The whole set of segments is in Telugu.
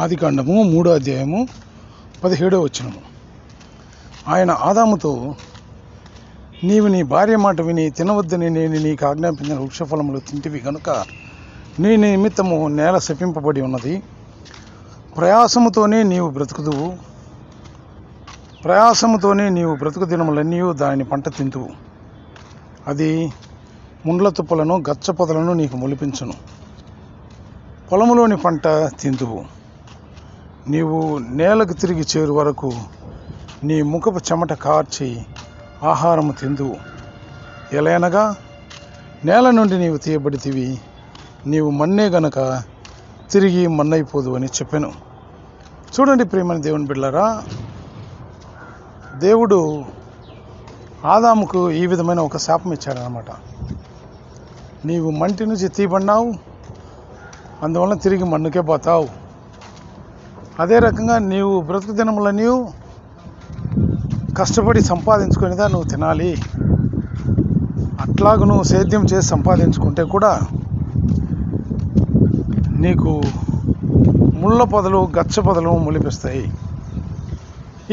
ఆదికాండము 3వ అధ్యాయము 17వ వచనము. ఆయన ఆదాముతో, నీవు నీ భార్య మాట విని తినవద్దని నేను నీకు ఆజ్ఞాపించిన వృక్షఫలములు తింటివి గనుక నీ నిమిత్తము నేల శపింపబడి ఉన్నది. ప్రయాసముతోనే నీవు బ్రతుకు దినములన్నీ దాని పంట తిందువు. అది ముండ్ల తుప్పలను గచ్చ పొదలను నీకు మొలిపించును. పొలములోని పంట తిందువు. నీవు నేలకు తిరిగి చేరు వరకు నీ ముఖపు చెమట కార్చి ఆహారము తిందువు. ఎలయనగా నేల నుండి నీవు తీయబడితివి, నీవు మన్నే గనక తిరిగి మన్నైపోదు అని చెప్పాను. చూడండి ప్రియమైన దేవుని బిడ్డలారా, దేవుడు ఆదాముకు ఈ విధమైన ఒక శాపం ఇచ్చాడనమాట. నీవు మంటి నుంచి తీయబడినావు, అందువలన తిరిగి మన్నుకే పోతావు. అదే రకంగా నీవు బ్రతుకు దినముల నీవు కష్టపడి సంపాదించుకునేదా నువ్వు తినాలి. అట్లాగ నువ్వు సేద్యం చేసి సంపాదించుకుంటే కూడా నీకు ముళ్ళ పొదలు గచ్చ పొదలు మొలిపిస్తాయి.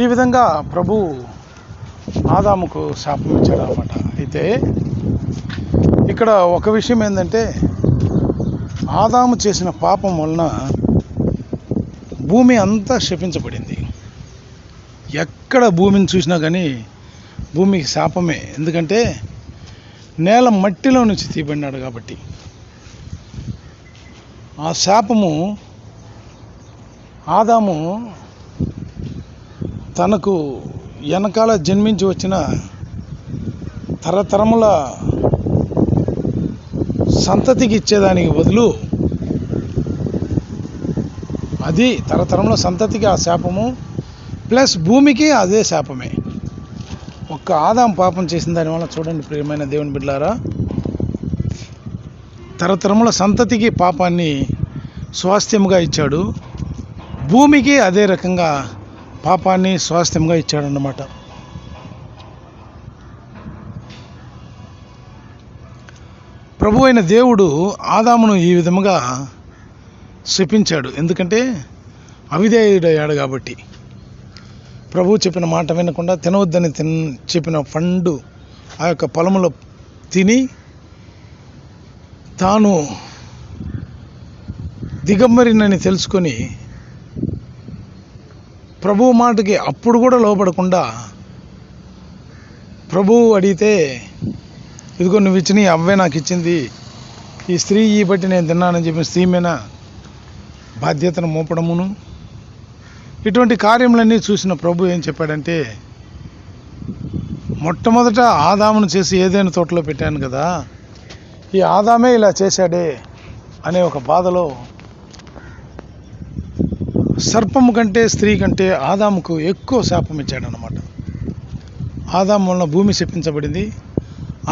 ఈ విధంగా ప్రభు ఆదాముకు శాపం ఇచ్చాడు అన్నమాట. అయితే ఇక్కడ ఒక విషయం ఏంటంటే, ఆదాము చేసిన పాపం వలన భూమి అంతా శపించబడింది. ఎక్కడ భూమిని చూసినా కానీ భూమికి శాపమే. ఎందుకంటే నేల మట్టిలో నుంచి తీయబడినాడు కాబట్టి. ఆ శాపము ఆదాము తనకు వెనకాల జన్మించి వచ్చిన తరతరముల సంతతికి ఇచ్చేదానికి బదులు, అది తరతరముల సంతతికి ఆ శాపము ప్లస్ భూమికి అదే శాపమే. ఒక్క ఆదాం పాపం చేసిన దానివల్ల చూడండి ప్రియమైన దేవుని బిడ్డలారా, తరతరముల సంతతికి పాపాన్ని స్వాస్థ్యముగా ఇచ్చాడు, భూమికి అదే రకంగా పాపాన్ని స్వాస్థ్యంగా ఇచ్చాడన్నమాట. ప్రభు అయిన దేవుడు ఆదామును ఈ విధముగా శపించాడు. ఎందుకంటే అవిధేయుడయ్యాడు కాబట్టి. ప్రభు చెప్పిన మాట వినకుండా తినవద్దని చెప్పిన పండు ఆ యొక్క పొలములో తిని తాను దిగంబరినని తెలుసుకొని ప్రభువు మాటకి అప్పుడు కూడా లోపడకుండా, ప్రభువు అడిగితే ఇదిగో నువ్వు ఇచ్చిన అవ్వే నాకు ఇచ్చింది, ఈ స్త్రీ ఈ బట్టి నేను తిన్నానని చెప్పిన స్త్రీ మీద బాధ్యతను మోపడమును, ఇటువంటి కార్యములన్నీ చూసిన ప్రభు ఏం చెప్పాడంటే, మొట్టమొదట ఆదామును చేసి ఏదైనా తోటలో పెట్టాను కదా, ఈ ఆదామే ఇలా చేశాడే అనే ఒక బాధలో సర్పము కంటే స్త్రీ కంటే ఆదాముకు ఎక్కువ శాపం ఇచ్చాడనమాట. ఆదాము వలన భూమి శపించబడింది,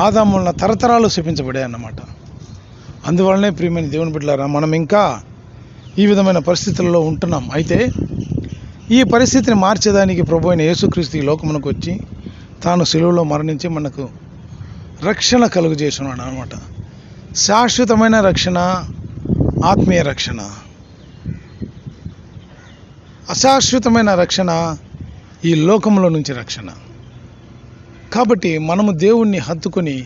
ఆదాము వలన తరతరాలు శపించబడాయి అన్నమాట. అందువలనే ప్రియమైన దేవుని బిడ్డలారా, మనం ఇంకా ఈ విధమైన పరిస్థితుల్లో ఉంటున్నాం. అయితే ఈ పరిస్థితిని మార్చేదానికి ప్రభు అయిన యేసుక్రీస్తు ఈ లోకమునకు వచ్చి తాను శిలువలో మరణించి మనకు రక్షణ కలుగజేస్తున్నాడు అనమాట. శాశ్వతమైన రక్షణ, ఆత్మీయ రక్షణ. అశాశ్వతమైన రక్షణ ఈ లోకంలో నుంచి రక్షణ. కాబట్టి మనము దేవుణ్ణి హత్తుకొని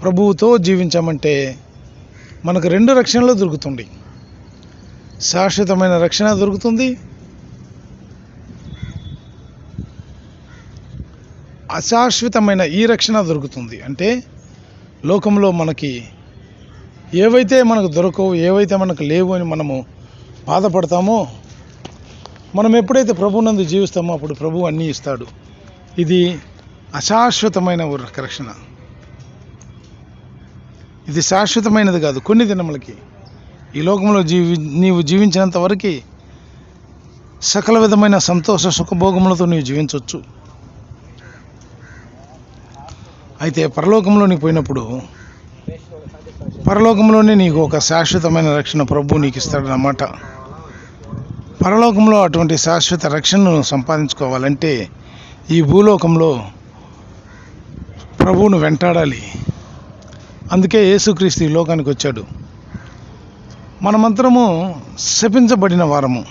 ప్రభువుతో జీవించామంటే మనకు రెండు రక్షణలు దొరుకుతుంది. శాశ్వతమైన రక్షణ దొరుకుతుంది, అశాశ్వతమైన ఈ రక్షణ దొరుకుతుంది. అంటే లోకంలో మనకి ఏవైతే మనకు దొరకవు, ఏవైతే మనకు లేవు అని మనము బాధపడతామో, మనం ఎప్పుడైతే ప్రభువునందు జీవిస్తామో అప్పుడు ప్రభువు అన్నీ ఇస్తాడు. ఇది అశాశ్వతమైన రక్షణ. ఇది శాశ్వతమైనది కాదు, కొన్ని దినములకి. ఈ లోకంలో నీవు జీవించినంత వరకు సకల విధమైన సంతోష సుఖభోగములతో నీవు జీవించవచ్చు. అయితే పరలోకంలోనికి పోయినప్పుడు పరలోకంలోనే నీకు ఒక శాశ్వతమైన రక్షణ ప్రభు నీకు ఇస్తాడన్నమాట. పరలోకంలో అటువంటి శాశ్వత రక్షణను సంపాదించుకోవాలంటే ఈ భూలోకంలో ప్రభువును వెంటాడాలి. అందుకే యేసుక్రీస్తు ఈ లోకానికి వచ్చాడు. మనమంతరము శపించబడిన వారము.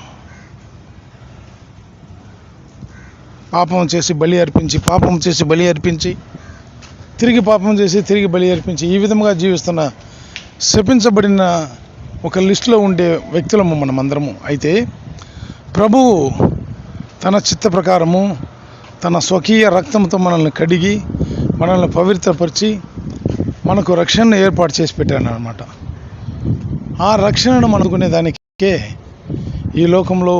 పాపం చేసి బలి అర్పించి, పాపం చేసి బలి అర్పించి, తిరిగి పాపం చేసి తిరిగి బలి అర్పించి, ఈ విధంగా జీవిస్తున్న శపించబడిన ఒక లిస్టులో ఉండే వ్యక్తులము మనమందరము. అయితే ప్రభువు తన చిత్త ప్రకారము తన స్వకీయ రక్తంతో మనల్ని కడిగి, మనల్ని పవిత్రపరిచి, మనకు రక్షణను ఏర్పాటు చేసి పెట్టాడు అన్నమాట. ఆ రక్షణను మనకునే దానికే ఈ లోకంలో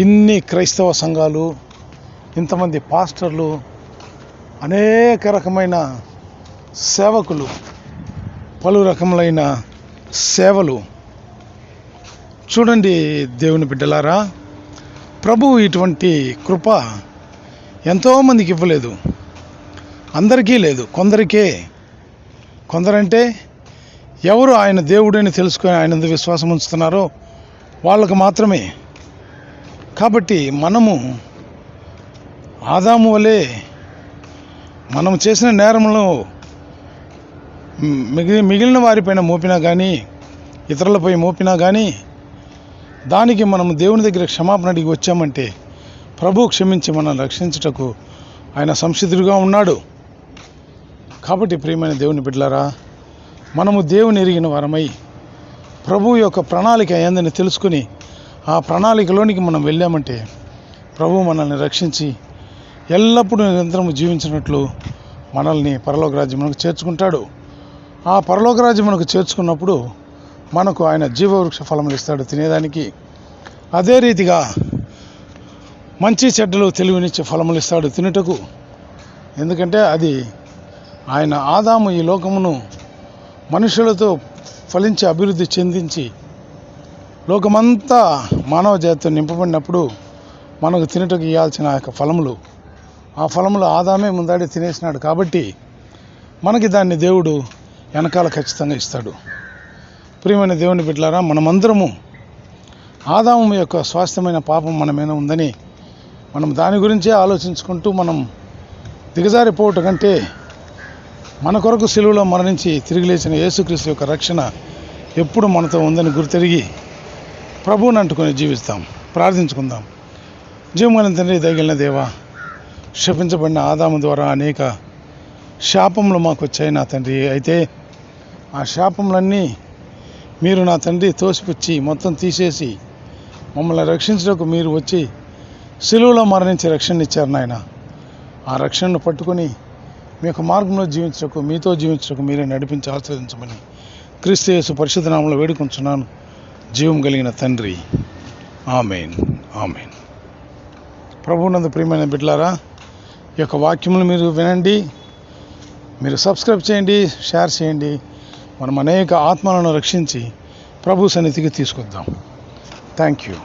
ఇన్ని క్రైస్తవ సంఘాలు, ఇంతమంది పాస్టర్లు, అనేక రకమైన సేవకులు, పలు రకములైన సేవలు. చూడండి దేవుని బిడ్డలారా, ప్రభువు ఇటువంటి కృప ఎంతోమందికి ఇవ్వలేదు, అందరికీ లేదు, కొందరికే. కొందరంటే ఎవరు ఆయన దేవుడని తెలుసుకొని ఆయన విశ్వాసం ఉంచుతున్నారో వాళ్ళకు మాత్రమే. కాబట్టి మనము ఆదాము వలె మనం చేసిన నేరంలో మిగిలిన వారిపైన మోపినా కానీ, ఇతరులపై మోపినా కానీ, దానికి మనం దేవుని దగ్గర క్షమాపణ అడిగి వచ్చామంటే ప్రభు క్షమించి మనల్ని రక్షించుటకు ఆయన సంసిద్ధుడుగా ఉన్నాడు. కాబట్టి ప్రియమైన దేవుని బిడ్డలారా, మనము దేవుని ఎరిగిన వారమై ప్రభు యొక్క ప్రణాళిక ఏందని తెలుసుకుని ఆ ప్రణాళికలోనికి మనం వెళ్ళామంటే ప్రభు మనల్ని రక్షించి ఎల్లప్పుడూ నిరంతరము జీవించినట్లు మనల్ని పరలోక రాజ్యమునకు చేర్చుకుంటాడు. ఆ పరలోక రాజ్యమునకు చేర్చుకున్నప్పుడు మనకు ఆయన జీవవృక్ష ఫలములు ఇస్తాడు తినేదానికి. అదే రీతిగా మంచి చెడ్డలు తెలివినిచ్చే ఫలములు ఇస్తాడు తినుటకు. ఎందుకంటే అది ఆయన ఆదాము ఈ లోకమును మనుషులతో ఫలించి అభివృద్ధి చెందించి లోకమంతా మానవ జాతితో నింపబడినప్పుడు మనకు తినుటకు ఇవ్వాల్సిన యొక్క ఫలములు, ఆ ఫలములు ఆదామే ముందాడి తినేసినాడు. కాబట్టి మనకి దాన్ని దేవుడు వెనకాల ఖచ్చితంగా ఇస్తాడు. ప్రియమైన దేవుని బిడ్డలారా, మనమందరము ఆదాము యొక్క స్వాస్థ్యమైన పాపం మన మీద ఉందని మనం దాని గురించే ఆలోచించుకుంటూ మనం దిగజారిపోవటం కంటే మన కొరకు సిలువలో మరణించి తిరిగి లేచిన యేసుక్రీస్తు యొక్క రక్షణ ఎప్పుడు మనతో ఉందని గుర్తెరిగి ప్రభువుని అంటుకొని జీవిస్తాం. ప్రార్థించుకుందాం. జీవమైన తండ్రి, దయగలిగిన దేవా, శపించబడిన ఆదాము ద్వారా అనేక శాపములు మాకు వచ్చాయి నా తండ్రి. అయితే ఆ శాపములన్నీ మీరు నా తండ్రి తోసిపుచ్చి మొత్తం తీసేసి మమ్మల్ని రక్షించడానికి మీరు వచ్చి సిలువలో మరణించి రక్షణ ఇచ్చారు నాయన. ఆ రక్షణను పట్టుకొని మీ యొక్క మార్గంలో జీవించటకు, మీతో జీవించటకు మీరే నడిపించి ఆశీర్వదించమని క్రీస్తు యేసు పరిశుద్ధ నామములో వేడుకొంచున్నాను, జీవం కలిగిన తండ్రి. ఆమేన్, ఆమేన్. ప్రభువునందు ప్రియమైన బిడ్డలారా, ఈ యొక్క వాక్యములు మీరు వినండి, మీరు సబ్స్క్రైబ్ చేయండి, షేర్ చేయండి. మనం అనేక ఆత్మలను రక్షించి ప్రభు సన్నిధికి తీసుకొద్దాం. Thank you.